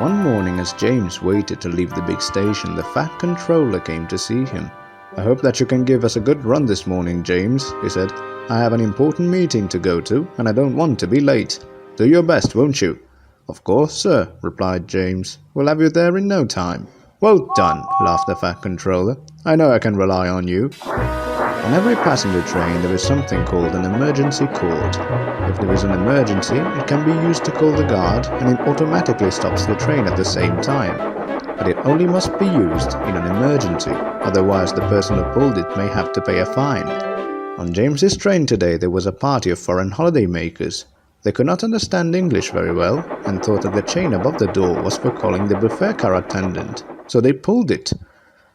One morning as James waited to leave the big station, the Fat Controller came to see him. "I hope that you can give us a good run this morning, James," he said. "I have an important meeting to go to, and I don't want to be late. Do your best, won't you?" "Of course, sir," replied James. "We'll have you there in no time." "Well done," laughed the Fat Controller. "I know I can rely on you." On every passenger train there is something called an emergency cord. If there is an emergency, it can be used to call the guard, and it automatically stops the train at the same time. But it only must be used in an emergency, otherwise the person who pulled it may have to pay a fine. On James's train today there was a party of foreign holiday makers. They could not understand English very well, and thought that the chain above the door was for calling the buffet car attendant, so they pulled it.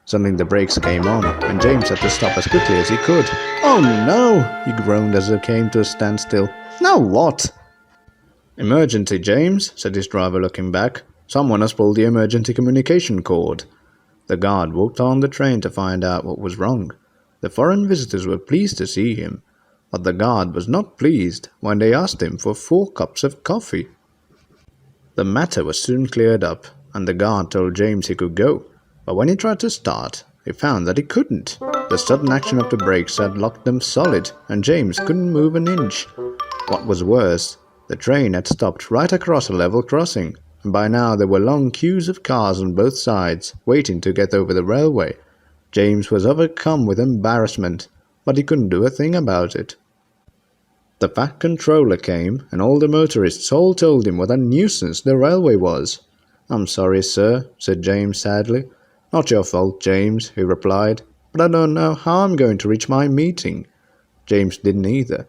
Suddenly the brakes came on, and James had to stop as quickly as he could. "Oh no!" he groaned as it came to a standstill. "Now what?" "Emergency, James," said his driver, looking back. "Someone has pulled the emergency communication cord." The guard walked on the train to find out what was wrong. The foreign visitors were pleased to see him, but the guard was not pleased when they asked him for 4 cups of coffee. The matter was soon cleared up, and the guard told James he could go. But when he tried to start, he found that he couldn't. The sudden action of the brakes had locked them solid, and James couldn't move an inch. What was worse, the train had stopped right across a level crossing, and by now there were long queues of cars on both sides, waiting to get over the railway. James was overcome with embarrassment, but he couldn't do a thing about it. The Fat Controller came, and all the motorists all told him what a nuisance the railway was. "I'm sorry, sir," said James sadly. "Not your fault, James," he replied, "but I don't know how I'm going to reach my meeting." James didn't either.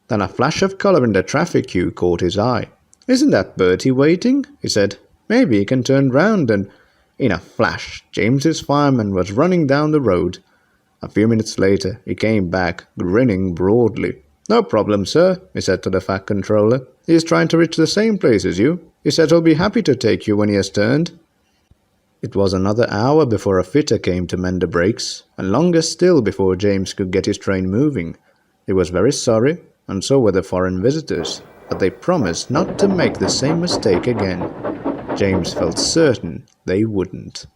Then a flash of colour in the traffic queue caught his eye. "Isn't that Bertie waiting?" he said. "Maybe he can turn round," and in a flash James's fireman was running down the road. A few minutes later he came back, grinning broadly. "No problem, sir," he said to the Fat Controller. "He is trying to reach the same place as you. He said he'll be happy to take you when he has turned." It was another hour before a fitter came to mend the brakes, and longer still before James could get his train moving. He was very sorry, and so were the foreign visitors, but they promised not to make the same mistake again. James felt certain they wouldn't.